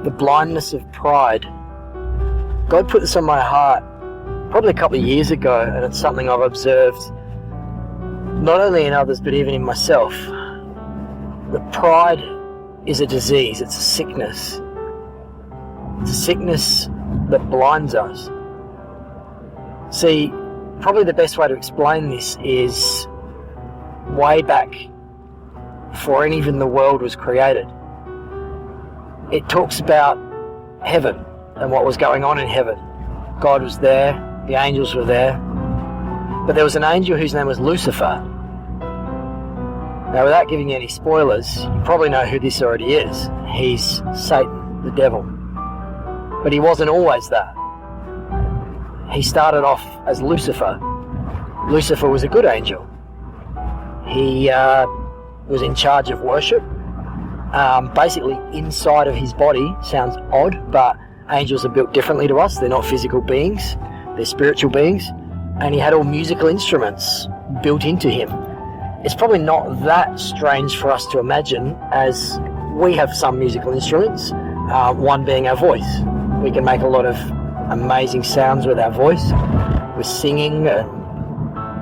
The blindness of pride. God put this on my heart probably a couple of years ago, and it's something I've observed not only in others but even in myself. That pride is a disease, it's a sickness. It's a sickness that blinds us. See, probably the best way to explain this is way back before even the world was created. It talks about heaven and what was going on in heaven. God was there, the angels were there, but there was an angel whose name was Lucifer. Now, without giving you any spoilers, you probably know who this already is. He's Satan, the devil. But he wasn't always that. He started off as Lucifer. Lucifer was a good angel. He was in charge of worship. Basically inside of his body, sounds odd, but angels are built differently to us. They're not physical beings, they're spiritual beings. And he had all musical instruments built into him. It's probably not that strange for us to imagine, as we have some musical instruments, one being our voice. We can make a lot of amazing sounds with our voice, with singing and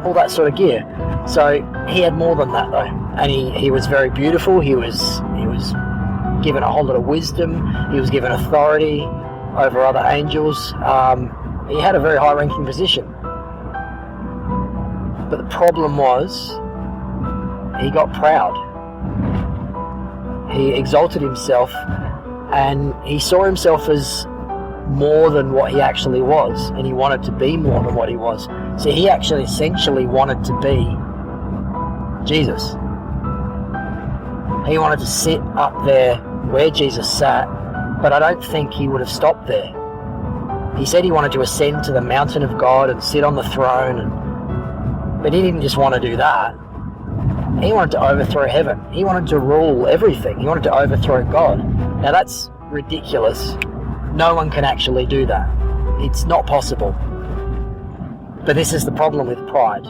all that sort of gear. So he had more than that though, and he was very beautiful. He was given a whole lot of wisdom. He was given authority over other angels. He had a very high-ranking position. But the problem was, he got proud. He exalted himself, and he saw himself as more than what he actually was, and he wanted to be more than what he was. So he actually essentially wanted to be Jesus. He wanted to sit up there where Jesus sat, but I don't think he would have stopped there. He said he wanted to ascend to the mountain of God and sit on the throne, but he didn't just want to do that. He wanted to overthrow heaven. He wanted to rule everything. He wanted to overthrow God. Now that's ridiculous. No one can actually do that. It's not possible. But this is the problem with pride.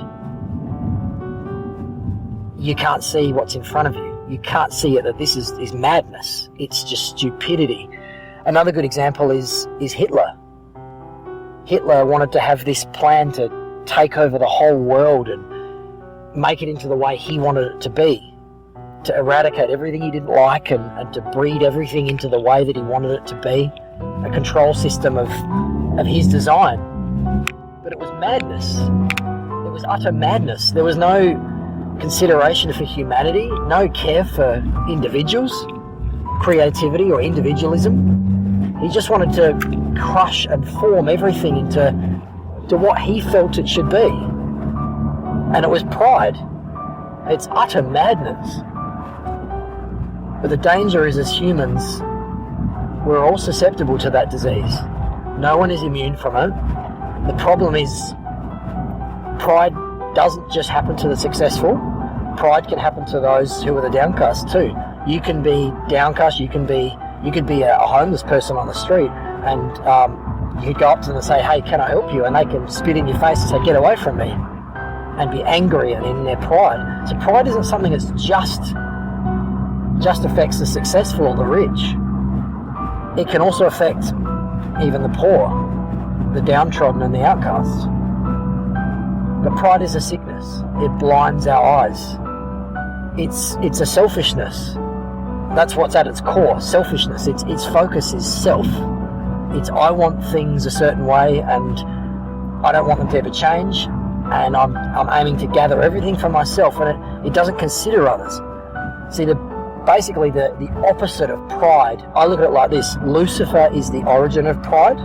You can't see what's in front of you. You can't see it, that this is madness. It's just stupidity. Another good example is Hitler. Hitler wanted to have this plan to take over the whole world and make it into the way he wanted it to be, to eradicate everything he didn't like and to breed everything into the way that he wanted it to be, a control system of his design. But it was madness. It was utter madness. There was no consideration for humanity, no care for individuals, creativity or individualism. He just wanted to crush and form everything into what he felt it should be. And it was pride. It's utter madness. But the danger is, as humans, we're all susceptible to that disease. No one is immune from it. The problem is, pride doesn't just happen to the successful. Pride can happen to those who are the downcast too. You can be downcast, you could be a homeless person on the street, and you could go up to them and say, "Hey, can I help you?" And they can spit in your face and say, "Get away from me," and be angry and in their pride. So pride isn't something that's just affects the successful or the rich. It can also affect even the poor, the downtrodden and the outcasts. But pride is a sickness. It blinds our eyes. It's a selfishness. That's what's at its core, selfishness. Its focus is self. It's, I want things a certain way and I don't want them to ever change, and I'm aiming to gather everything for myself, and it doesn't consider others. See, basically the opposite of pride, I look at it like this: Lucifer is the origin of pride,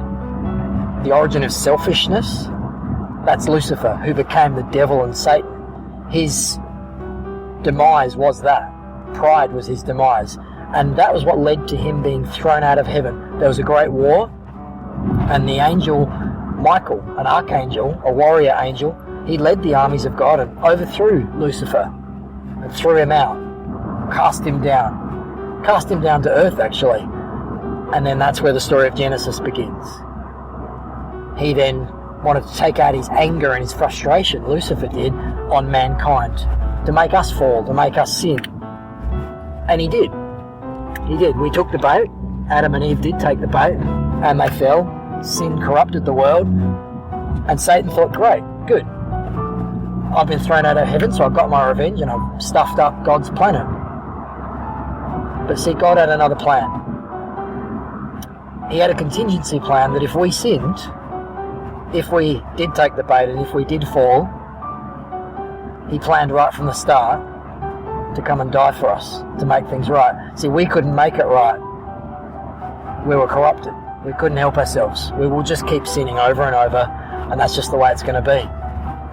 the origin of selfishness. That's Lucifer, who became the devil and Satan. His demise was that. Pride was his demise. And that was what led to him being thrown out of heaven. There was a great war, and the angel Michael, an archangel, a warrior angel, he led the armies of God and overthrew Lucifer and threw him out, cast him down to earth actually. And then that's where the story of Genesis begins. He then wanted to take out his anger and his frustration, Lucifer did, on mankind, to make us fall, to make us sin. And he did. We took the bait, Adam and Eve did take the bait and they fell. Sin corrupted the world, and Satan thought, great, good. I've been thrown out of heaven, so I've got my revenge and I've stuffed up God's planet. But see, God had another plan. He had a contingency plan that if we sinned, if we did take the bait and if we did fall, he planned right from the start to come and die for us, to make things right. See, we couldn't make it right. We were corrupted. We couldn't help ourselves. We will just keep sinning over and over, and that's just the way it's going to be.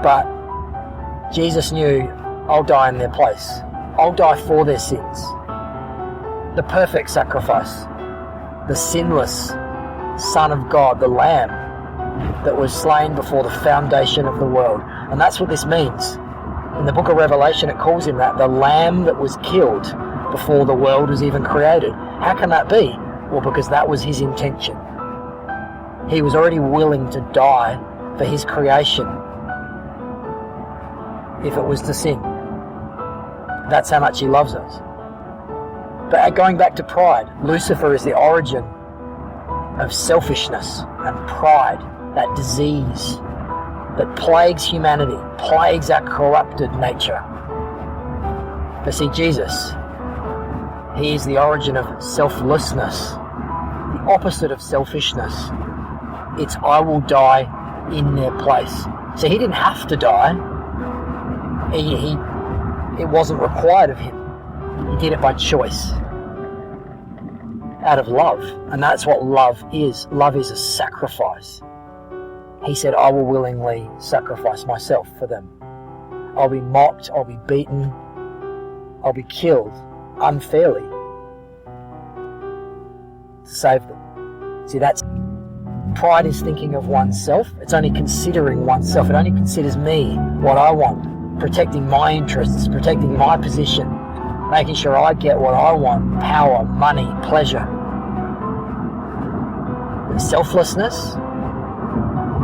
But Jesus knew, I'll die in their place. I'll die for their sins. The perfect sacrifice. The sinless Son of God, the Lamb that was slain before the foundation of the world. And that's what this means. In the book of Revelation, it calls him that, the Lamb that was killed before the world was even created. How can that be? Well, because that was his intention. He was already willing to die for his creation if it was to sin. That's how much he loves us. But going back to pride, Lucifer is the origin of selfishness and pride, that disease that plagues humanity, plagues our corrupted nature. But see, Jesus, he is the origin of selflessness, the opposite of selfishness. It's I will die in their place. So he didn't have to die. It wasn't required of him. He did it by choice, out of love. And that's what love is. Love is a sacrifice. He said, I will willingly sacrifice myself for them. I'll be mocked, I'll be beaten, I'll be killed unfairly to save them. See, that's pride is thinking of oneself. It's only considering oneself. It only considers me, what I want, protecting my interests, protecting my position, making sure I get what I want, power, money, pleasure. Selflessness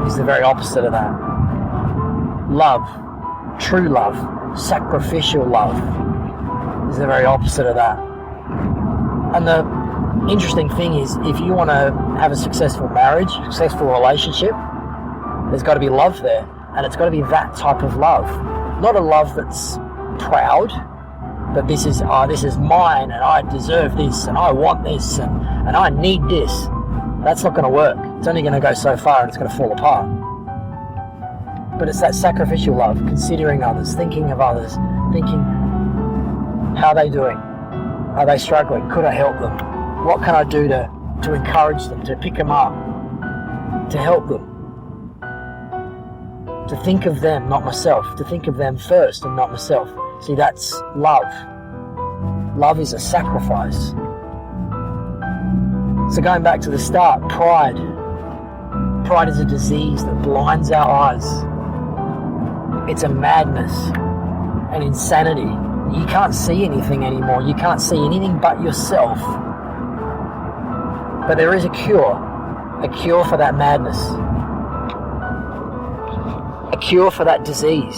is the very opposite of that. Love, true love, sacrificial love is the very opposite of that. And the interesting thing is, if you want to have a successful marriage, successful relationship, there's got to be love there, and it's got to be that type of love. Not a love that's proud, but this is mine, and I deserve this, and I want this, and I need this. That's not going to work. It's only going to go so far and it's going to fall apart. But it's that sacrificial love, considering others, thinking of others, thinking, how are they doing? Are they struggling? Could I help them? What can I do to encourage them, to pick them up, to help them? To think of them, not myself. To think of them first and not myself. See, that's love. Love is a sacrifice. So going back to the start, pride. Pride is a disease that blinds our eyes. It's a madness, an insanity. You can't see anything anymore. You can't see anything but yourself. But there is a cure for that madness, a cure for that disease.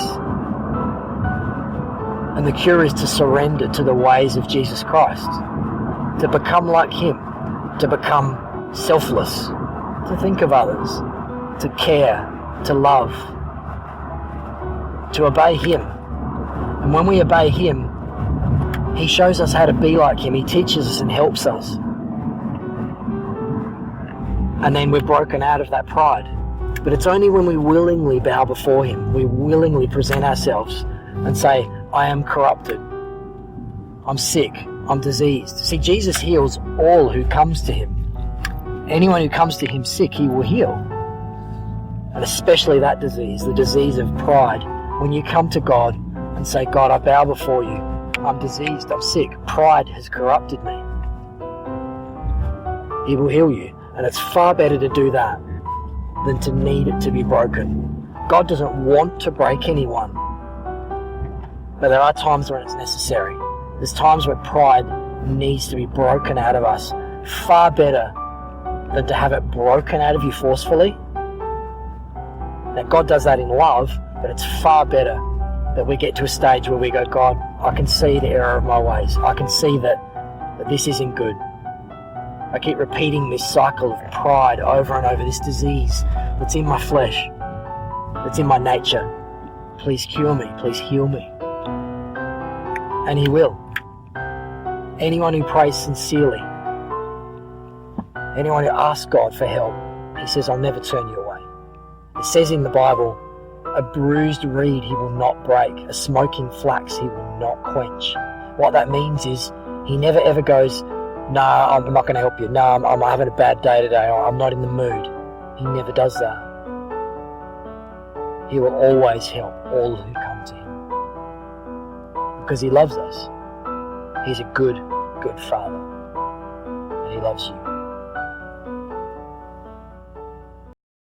And the cure is to surrender to the ways of Jesus Christ, to become like him, to become selfless, to think of others, to care, to love, to obey him. And when we obey him, he shows us how to be like him. He teaches us and helps us. And then we're broken out of that pride. But it's only when we willingly bow before him, we willingly present ourselves and say, I am corrupted, I'm sick, I'm diseased. See, Jesus heals all who comes to him. Anyone who comes to him sick, he will heal. And especially that disease, the disease of pride. When you come to God and say, God, I bow before you. I'm diseased, I'm sick. Pride has corrupted me. He will heal you. And it's far better to do that than to need it to be broken. God doesn't want to break anyone. But there are times when it's necessary. There's times where pride needs to be broken out of us. Far better than to have it broken out of you forcefully. Now, God does that in love, but it's far better that we get to a stage where we go, God, I can see the error of my ways. I can see that this isn't good. I keep repeating this cycle of pride over and over, this disease that's in my flesh, that's in my nature. Please cure me, please heal me. And he will. Anyone who prays sincerely, anyone who asks God for help, he says, I'll never turn you away. It says in the Bible, a bruised reed he will not break, a smoking flax he will not quench. What that means is he never ever goes, no, I'm not going to help you. No, I'm having a bad day today, or I'm not in the mood. He never does that. He will always help all who come to him. Because he loves us. He's a good, good Father. And he loves you.